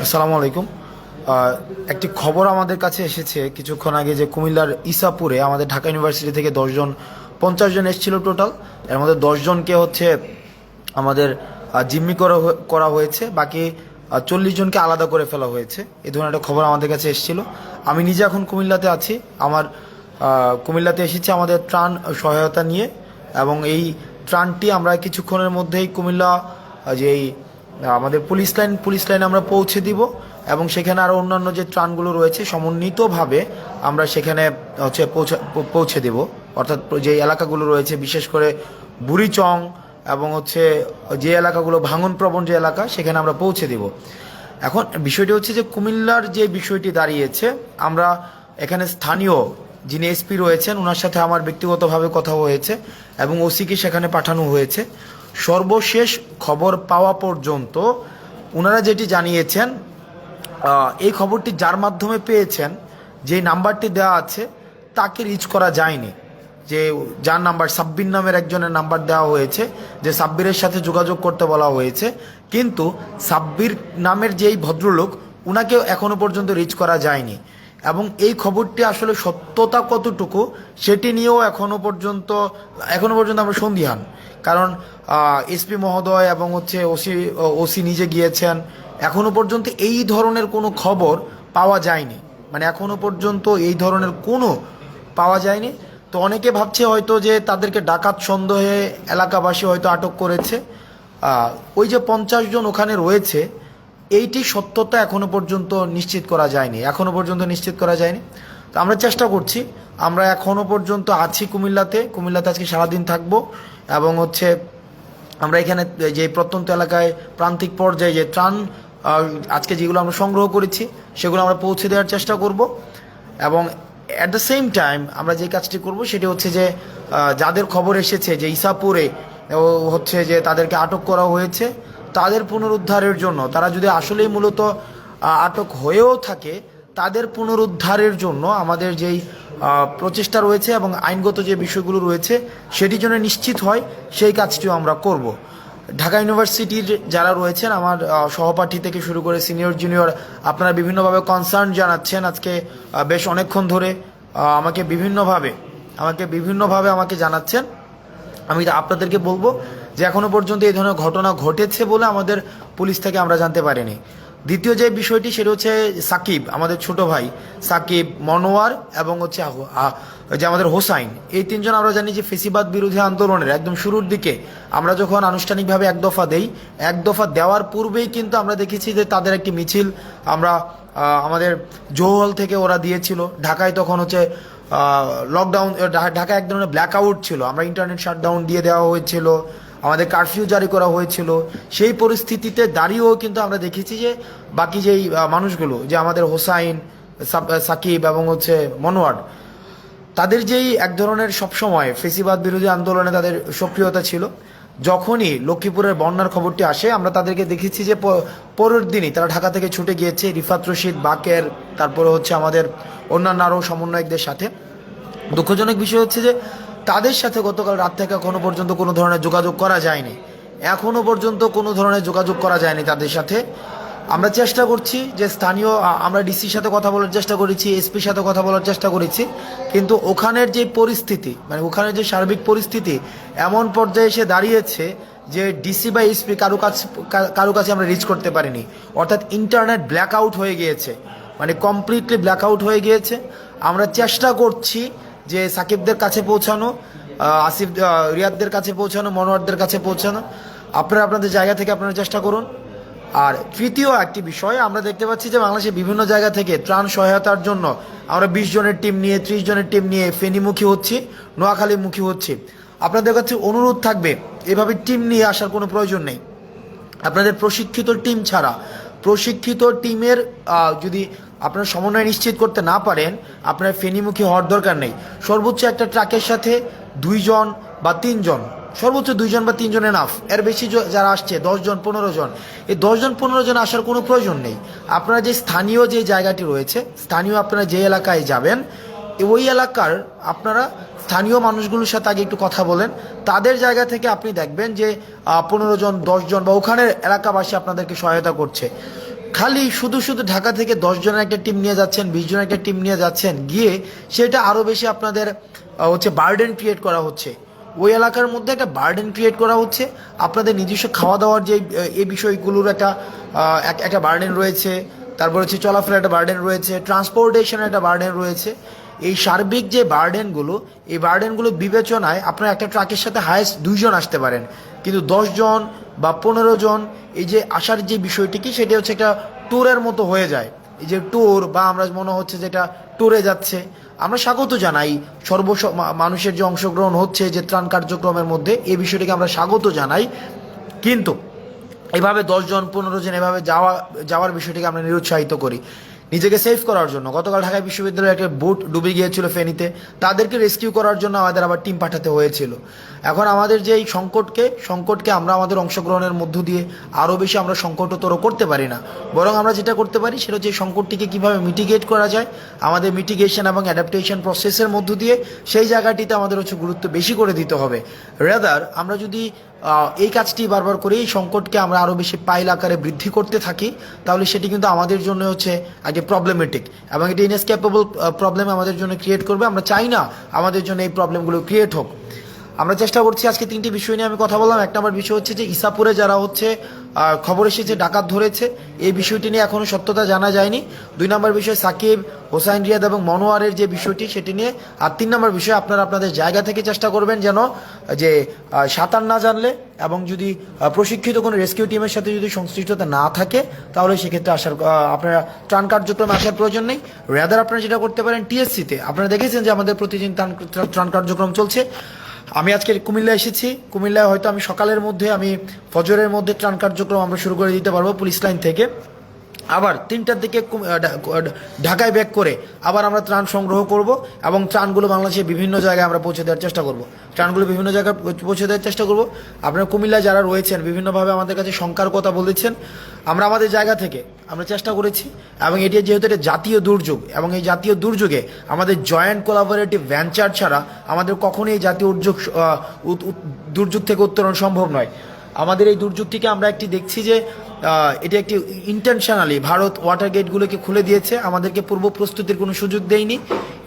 আসসালামু আলাইকুম। একটি খবর আমাদের কাছে এসেছে কিছুক্ষণ আগে যে কুমিল্লার ইসাপুরে আমাদের ঢাকা ইউনিভার্সিটি থেকে 10 জন 50 জন এসেছিল টোটাল। এর মধ্যে 10 জনকে হচ্ছে আমাদের জিম্মি করা হয়েছে, বাকি 40 জনকে আলাদা করে ফেলা হয়েছে। এই ধরনের একটা খবর আমাদের কাছে এসেছিল। আমি নিজে এখন কুমিল্লাতে আছি। আমার কুমিল্লাতে এসেছি আমাদের ত্রাণ সহায়তা নিয়ে, এবং এই ত্রাণটি আমরা কিছুক্ষণের মধ্যেই কুমিল্লা যেই আমাদের পুলিশ লাইন আমরা পৌঁছে দিব, এবং সেখানে আরও অন্যান্য যে ত্রাণগুলো রয়েছে সমন্বিতভাবে আমরা সেখানে হচ্ছে পৌঁছে দেব। অর্থাৎ যে এলাকাগুলো রয়েছে বিশেষ করে বুড়িচং এবং হচ্ছে যে এলাকাগুলো ভাঙন প্রবণ যে এলাকা, সেখানে আমরা পৌঁছে দেব। এখন বিষয়টি হচ্ছে যে কুমিল্লার যে বিষয়টি দাঁড়িয়েছে, আমরা এখানে স্থানীয় যিনি এসপি রয়েছেন ওনার সাথে আমার ব্যক্তিগতভাবে কথা হয়েছে এবং ওসিকে সেখানে পাঠানো হয়েছে। সর্বশেষ খবর পাওয়া পর্যন্ত ওনারা যেটি জানিয়েছেন, এই খবরটি যার মাধ্যমে পেয়েছেন, যে নাম্বারটি দেওয়া আছে তাকে রিচ করা যায়নি। যে যার নাম্বার সাব্বির নামের একজনের নাম্বার দেওয়া হয়েছে, যে সাব্বিরের সাথে যোগাযোগ করতে বলা হয়েছে, কিন্তু সাব্বির নামের যেই ভদ্রলোক উনাকে এখনো পর্যন্ত রিচ করা যায়নি। এবং এই খবরটি আসলে সত্যতা কতটুকু সেটি নিয়েও এখনো পর্যন্ত আমরা সন্দিহান। কারণ এসপি মহোদয় এবং হচ্ছে ওসি নিজে গিয়েছেন, এখনো পর্যন্ত এই ধরনের কোনো খবর পাওয়া যায়নি। মানে এখনো পর্যন্ত এই ধরনের কোনো পাওয়া যায়নি। তো অনেকে ভাবছে হয়তো যে তাদেরকে ডাকাত সন্দেহে এলাকাবাসী হয়তো আটক করেছে। ওই যে 50 জন ওখানে রয়েছে, এইটি সত্যতা এখনো পর্যন্ত নিশ্চিত করা যায়নি। তো আমরা চেষ্টা করছি। আমরা এখনো পর্যন্ত আছি কুমিল্লাতে আজকে সারাদিন থাকবো, এবং হচ্ছে আমরা এখানে যে প্রত্যন্ত এলাকায় প্রান্তিক পর্যায়ে যে ত্রাণ আজকে যেগুলো আমরা সংগ্রহ করেছি সেগুলো আমরা পৌঁছে দেওয়ার চেষ্টা করব। এবং অ্যাট দ্য সেম টাইম আমরা যে কাজটি করব সেটি হচ্ছে যে যাদের খবর এসেছে যে ইসাপুরে হচ্ছে যে তাদেরকে আটক করা হয়েছে, তাদের পুনরুদ্ধারের জন্য, তারা যদি আসলেই মূলত আটক হয়েও থাকে, তাদের পুনরুদ্ধারের জন্য আমাদের যেই প্রচেষ্টা রয়েছে এবং আইনগত যে বিষয়গুলো রয়েছে সেটি যেন নিশ্চিত হয়, সেই কাজটিও আমরা করব। ঢাকা ইউনিভার্সিটির যারা রয়েছেন, আমার সহপাঠী থেকে শুরু করে সিনিয়র জুনিয়র, আপনারা বিভিন্নভাবে কনসার্ন জানাচ্ছেন আজকে বেশ অনেকক্ষণ ধরে আমাকে বিভিন্নভাবে আমাকে জানাচ্ছেন। আমি আপনাদেরকে বলবো যে এখনো পর্যন্ত এই ধরনের ঘটনা ঘটেছে বলে আমাদের পুলিশ থেকে আমরা জানতে পারিনি। দ্বিতীয় যে বিষয়টি সেটা হচ্ছে সাকিব, আমাদের ছোট ভাই সাকিব, মনোয়ার এবং হচ্ছে যে আমাদের হোসাইন, এই তিনজন আমরা জানি যে ফেসিবাদ বিরোধী আন্দোলনের একদম শুরুর দিকে আমরা যখন আনুষ্ঠানিকভাবে এক দফা দেওয়ার পূর্বেই কিন্তু আমরা দেখেছি যে তাদের একটি মিছিল আমরা আমাদের জৌহল থেকে ওরা দিয়েছিল। ঢাকায় তখন হচ্ছে লকডাউন, ঢাকায় এক ধরনের ব্ল্যাক আউট ছিল, আমরা ইন্টারনেট শাটডাউন দিয়ে দেওয়া হয়েছিল, আমাদের কারফিউ জারি করা হয়েছিল। সেই পরিস্থিতিতে দাঁড়িয়েও কিন্তু আমরা দেখেছি যে বাকি যেই মানুষগুলো, যে আমাদের হোসাইন, সাকিব এবং হচ্ছে মনোয়ার, তাদের যেই এক ধরনের সবসময় ফেসিবাদ বিরোধী আন্দোলনে তাদের সক্রিয়তা ছিল। যখনই লক্ষ্মীপুরের বন্যার খবরটি আসে, আমরা তাদেরকে দেখেছি যে পরের দিনই তারা ঢাকা থেকে ছুটে গিয়েছে রিফাত রশিদ, বাকের, তারপরে হচ্ছে আমাদের অন্যান্য আরও সমন্বয়কদের সাথে। দুঃখজনক বিষয় হচ্ছে যে তাদের সাথে গতকাল রাত থেকে এখনো পর্যন্ত কোনো ধরনের যোগাযোগ করা যায়নি তাদের সাথে। আমরা চেষ্টা করছি যে আমরা ডিসির সাথে কথা বলার চেষ্টা করেছি, এসপির সাথে কথা বলার চেষ্টা করেছি, কিন্তু ওখানের যে পরিস্থিতি, মানে ওখানের যে সার্বিক পরিস্থিতি এমন পর্যায়ে এসে দাঁড়িয়েছে যে ডিসি বা এসপি কারো কাছে আমরা রিচ করতে পারিনি। অর্থাৎ ইন্টারনেট ব্ল্যাক আউট হয়ে গিয়েছে, মানে কমপ্লিটলি ব্ল্যাক আউট হয়ে গিয়েছে। আমরা চেষ্টা করছি যে সাকিবদের কাছে পৌঁছানো, আসিফ রিয়াদদের কাছে পৌঁছানো, মনোয়ারদের কাছে পৌঁছানো। আপনারা আপনাদের জায়গা থেকে আপনারা চেষ্টা করুন। আর তৃতীয় একটি বিষয়, আমরা দেখতে পাচ্ছি যে বাংলাদেশের বিভিন্ন জায়গা থেকে ত্রাণ সহায়তার জন্য আমরা 20 জনের টিম নিয়ে, 30 জনের টিম নিয়ে ফেনীমুখী হচ্ছি, নোয়াখালীমুখী হচ্ছি। আপনাদের কাছে অনুরোধ থাকবে, এভাবে টিম নিয়ে আসার কোনো প্রয়োজন নেই। আপনাদের প্রশিক্ষিত টিম ছাড়া, প্রশিক্ষিত টিমের যদি আপনারা সমন্বয় নিশ্চিত করতে না পারেন, আপনার ফেনীমুখী হওয়ার দরকার নেই। সর্বোচ্চ একটা ট্রাকের সাথে 2 জন বা 3 জন, সর্বোচ্চ 2 জন বা 3 জন এনাফ। এর বেশি যারা আসছে 10 জন 15 জন, এই 10 জন 15 জন আসার কোনো প্রয়োজন নেই। আপনারা যে স্থানীয় যে জায়গাটি রয়েছে, আপনারা যে এলাকায় যাবেন, ওই এলাকার আপনারা স্থানীয় মানুষগুলোর সাথে আগে একটু কথা বলেন। তাদের জায়গা থেকে আপনি দেখবেন যে 15 জন 10 জন বা ওখানের এলাকাবাসী আপনাদেরকে সহায়তা করছে। খালি শুধু শুধু ঢাকা থেকে 10 জনের একটা টিম নিয়ে যাচ্ছেন, 20 জনের একটা টিম নিয়ে যাচ্ছেন, গিয়ে সেটা আরও বেশি আপনাদের হচ্ছে বার্ডেন ক্রিয়েট করা হচ্ছে। ওই এলাকার মধ্যে একটা বার্ডেন ক্রিয়েট করা হচ্ছে। আপনাদের নিজস্ব খাওয়া দাওয়ার যে এই বিষয়গুলোর একটা বার্ডেন রয়েছে, তারপর হচ্ছে চলাফেরার একটা বার্ডেন রয়েছে, ট্রান্সপোর্টেশনের একটা বার্ডেন রয়েছে। এই সার্বিক যে বার্ডেনগুলো, এই বার্ডেনগুলো বিবেচনায় আপনারা একটা ট্রাকের সাথে হায়েস্ট 2 জন আসতে পারেন, কিন্তু 10 জন বা 15 জন এই যে আসার যে বিষয়টি কি, সেটা হচ্ছে একটা ট্যুরের মতো হয়ে যায়। এই যে ট্যুর বা আমরা মনে হচ্ছে যেটা ট্যুরে যাচ্ছে। আমরা স্বাগত জানাই মানুষের যে অংশগ্রহণ হচ্ছে যে ত্রাণ কার্যক্রমের মধ্যে, এই বিষয়টিকে আমরা স্বাগত জানাই, কিন্তু এভাবে 10 জন 15 জন এভাবে যাওয়ার বিষয়টিকে আমরা নিরুৎসাহিত করি নিজেকে সেভ করার জন্য। গতকাল ঢাকা বিশ্ববিদ্যালয়ে একটা বোট ডুবে গিয়েছিল ফেনীতে, তাদেরকে রেস্কিউ করার জন্য আমাদের আবার টিম পাঠাতে হয়েছিল। এখন আমাদের যে এই সংকটকে আমরা আমাদের অংশগ্রহণের মধ্য দিয়ে আরও বেশি আমরা সংকটতর করতে পারি না, বরং আমরা যেটা করতে পারি সেটা হচ্ছে এই সংকটটিকে কীভাবে মিটিগেট করা যায়। আমাদের মিটিগেশন এবং অ্যাডাপ্টেশন প্রসেসের মধ্য দিয়ে সেই জায়গাটিতে আমাদের হচ্ছে গুরুত্ব বেশি করে দিতে হবে। রেদার আমরা যদি এই কাজটি বারবার করে এই সংকটকে আমরা আরও বেশি পাইল আকারে বৃদ্ধি করতে থাকি, তাহলে সেটি কিন্তু আমাদের জন্য হচ্ছে একটা প্রবলেমেটিক, এবং এটি ইনএসকেপেবল প্রবলেম আমাদের জন্য ক্রিয়েট করবে। আমরা চাই না আমাদের জন্য এই প্রবলেমগুলো ক্রিয়েট হোক। আমরা চেষ্টা করছি, আজকে 3টি বিষয় নিয়ে আমি কথা বললাম। 1 নম্বর বিষয় হচ্ছে যে ইসাপুরে যারা হচ্ছে খবর এসেছে ডাকাত ধরেছে, এই বিষয়টি নিয়ে এখনও সত্যতা জানা যায়নি। 2 নম্বর বিষয় সাকিব, হোসাইন রিয়াদ এবং মনোয়ারের যে বিষয়টি সেটি নিয়ে। আর 3 নম্বর বিষয় আপনারা আপনাদের জায়গা থেকে চেষ্টা করবেন যেন যে সাঁতার না জানলে এবং যদি প্রশিক্ষিত কোনো রেস্কিউ টিমের সাথে যদি সংশ্লিষ্টতা না থাকে, তাহলে সেক্ষেত্রে আপনারা ত্রাণ কার্যক্রমে আসার প্রয়োজন নেই। রেদার আপনারা যেটা করতে পারেন টিএসসিতে, আপনারা দেখেছেন যে আমাদের প্রতিদিন ত্রাণ কার্যক্রম চলছে। আমি আজকে কুমিল্লা এসেছি, কুমিল্লায় হয়তো আমি সকালের মধ্যে ফজরের মধ্যে ত্রাণ কার্যক্রম আমরা শুরু করে দিতে পারবো পুলিশ লাইন থেকে। আবার 3টার দিকে ঢাকায় ব্যাক করে আবার আমরা ত্রাণ সংগ্রহ করব এবং ত্রাণগুলো বাংলাদেশের বিভিন্ন জায়গায় আমরা পৌঁছে দেওয়ার চেষ্টা করব। ত্রাণগুলো বিভিন্ন জায়গায় পৌঁছে দেওয়ার চেষ্টা করব। আপনারা কুমিল্লায় যারা রয়েছেন বিভিন্নভাবে আমাদের কাছে শঙ্কার কথা বলেছেন, আমরা আমাদের জায়গা থেকে আমরা চেষ্টা করেছি, এবং এটি যেহেতু এটা জাতীয় দুর্যোগ, এবং এই জাতীয় দুর্যোগে আমাদের জয়েন্ট কোলাবোরেটিভ ভেঞ্চার ছাড়া আমাদের কখনোই এই জাতীয় দুর্যোগ থেকে উত্তরণ সম্ভব নয়। আমাদের এই দুর্যোগটিকে আমরা দেখছি যে এটি একটি ইন্টেনশনালি ভারত ওয়াটার গেটগুলোকে খুলে দিয়েছে, আমাদেরকে পূর্ব প্রস্তুতির কোনো সুযোগ দেয়নি।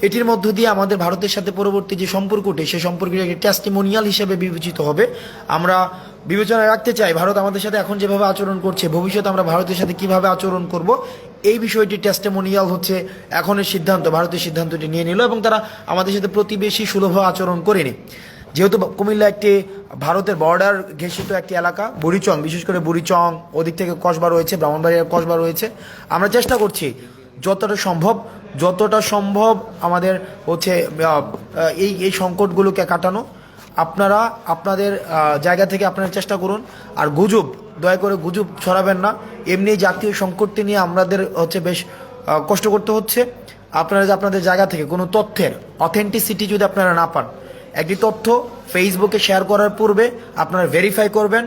এটির মধ্য দিয়ে আমাদের ভারতের সাথে পরবর্তী যে সম্পর্কটি, সেই সম্পর্কটি একটি টেস্টিমোনিয়াল হিসেবে বিবেচিত হবে। আমরা বিবেচনায় রাখতে চাই ভারত আমাদের সাথে এখন যেভাবে আচরণ করছে, ভবিষ্যতে আমরা ভারতের সাথে কিভাবে আচরণ করব, এই বিষয়টি টেস্টিমোনিয়াল হচ্ছে এখনের সিদ্ধান্ত। ভারতের সিদ্ধান্তটি নিয়ে নিল এবং তারা আমাদের সাথে প্রতিবেশী সুলভ আচরণ করেনি। যেহেতু কুমিল্লা একটি ভারতের বর্ডার ঘেঁষিত একটি এলাকা, বুড়িচং, বিশেষ করে বুড়িচং, ওদিক থেকে কসবা রয়েছে, ব্রাহ্মণবাড়িয়ার কসবা রয়েছে, আমরা চেষ্টা করছি যতটা সম্ভব আমাদের হচ্ছে এই সংকটগুলোকে কাটানো। আপনারা আপনাদের জায়গা থেকে আপনারা চেষ্টা করুন। আর দয়া করে গুজব ছড়াবেন না। এমনি জাতীয় সংকটটি নিয়ে আমাদের হচ্ছে বেশ কষ্ট করতে হচ্ছে। আপনারা যে আপনাদের জায়গা থেকে কোনো তথ্যের অথেন্টিসিটি যদি আপনারা না পান, একটি তথ্য ফেসবুকে শেয়ার করার পূর্বে আপনারা ভেরিফাই করবেন,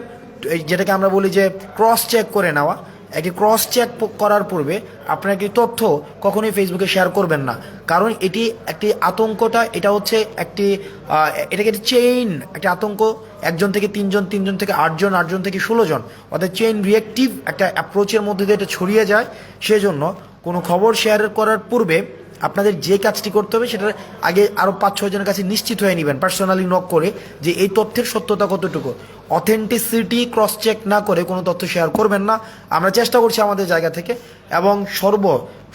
যেটাকে আমরা বলি যে ক্রস চেক করে নেওয়া। একটি ক্রস চেক করার পূর্বে আপনারা একটি তথ্য কখনোই ফেসবুকে শেয়ার করবেন না, কারণ এটি একটি আতঙ্কটা, এটাকে একটি চেইন, একটা আতঙ্ক, 1 জন থেকে 3 জন, 3 জন থেকে 8 জন, 8 জন থেকে 16 জন, অর্থাৎ চেইন রিয়েক্টিভ একটা অ্যাপ্রোচের মধ্যে দিয়ে এটা ছড়িয়ে যায়। সেজন্য কোনো খবর শেয়ার করার পূর্বে আপনাদের যে কাজটি করতে হবে সেটার আগে আরও 5-6 জনের কাছে নিশ্চিত হয়ে নেবেন, পার্সোনালি নক করে, যে এই তথ্যের সত্যতা কতটুকু। অথেন্টিসিটি ক্রস চেক না করে কোনো তথ্য শেয়ার করবেন না। আমরা চেষ্টা করছি আমাদের জায়গা থেকে, এবং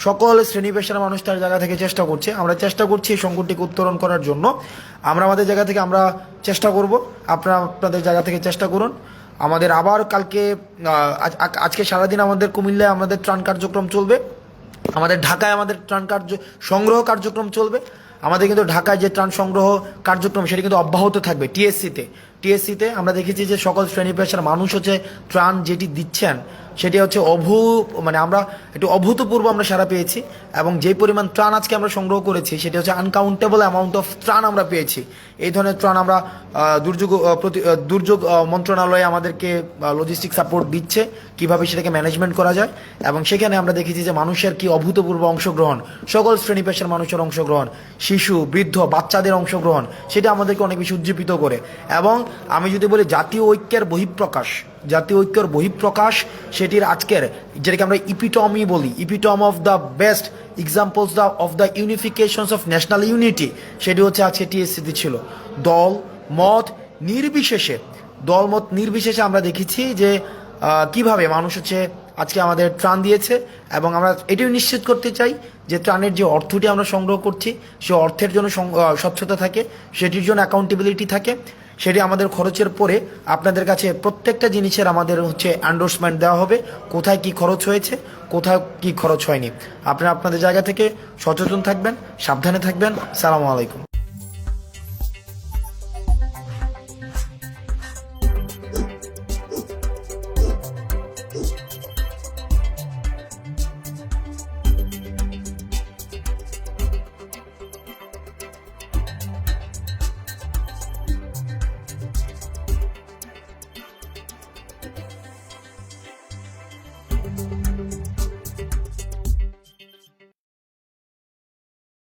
সকল শ্রেণী পেশার মানুষ তার জায়গা থেকে চেষ্টা করছে। আমরা চেষ্টা করছি এই সংকটটিকে উত্তরণ করার জন্য। আমরা আমাদের জায়গা থেকে আমরা চেষ্টা করব, আপনারা আপনাদের জায়গা থেকে চেষ্টা করুন। আমাদের আবার আজকে সারাদিন আমাদের কুমিল্লায় আমাদের ত্রাণ কার্যক্রম চলবে, আমাদের ঢাকায় আমাদের ত্রাণ সংগ্রহ কার্যক্রম চলবে। আমাদের কিন্তু ঢাকায় যে ত্রাণ সংগ্রহ কার্যক্রম সেটি কিন্তু অব্যাহত থাকবে। টিএসসিতে আমরা দেখেছি যে সকল শ্রেণী পেশার মানুষ হচ্ছে ত্রাণ যেটি দিচ্ছেন সেটি হচ্ছে আমরা একটু অভূতপূর্ব আমরা সাড়া পেয়েছি, এবং যেই পরিমাণ ত্রাণ আজকে আমরা সংগ্রহ করেছি সেটি হচ্ছে আনকাউন্টেবল অ্যামাউন্ট অফ ত্রাণ আমরা পেয়েছি। এই ধরনের ত্রাণ আমরা দুর্যোগ মন্ত্রণালয়ে আমাদেরকে লজিস্টিক সাপোর্ট দিচ্ছে, কিভাবে সেটাকে ম্যানেজমেন্ট করা যায়, এবং সেখানে আমরা দেখেছি যে মানুষের কি অভূতপূর্ব অংশগ্রহণ, সকল শ্রেণী পেশার মানুষের অংশগ্রহণ, শিশু, বৃদ্ধ, বাচ্চাদের অংশগ্রহণ, সেটা আমাদেরকে অনেক বেশি উজ্জীবিত করে। এবং আমি যদি বলি জাতীয় ঐক্যের বহিঃপ্রকাশ সেটির আজকের যেটাকে আমরা ইপিটমি বলি, ইপিটম of the best examples of the ইউনিফিকেশনস of national unity, সেটি হচ্ছে আজকে টিএসসিতে ছিল। মত নির্বিশেষে আমরা দেখেছি যে কিভাবে মানুষ হচ্ছে আজকে আমাদের ত্রাণ দিয়েছে, এবং আমরা এটিও নিশ্চিত করতে চাই যে ত্রাণের যে অর্থটি আমরা সংগ্রহ করছি সে অর্থের জন্য স্বচ্ছতা থাকে, সেটির জন্য অ্যাকাউন্টেবিলিটি থাকে, সেটি আমাদের খরচের পরে আপনাদের কাছে প্রত্যেকটা জিনিসের আমাদের হচ্ছে এন্ডোর্সমেন্ট দেওয়া হবে, কোথায় কি খরচ হয়েছে, কোথায় কি খরচ হয়নি। আপনারা আপনাদের জায়গা থেকে সচেতন থাকবেন, সাবধানে থাকবেন। সালামু আলাইকুম।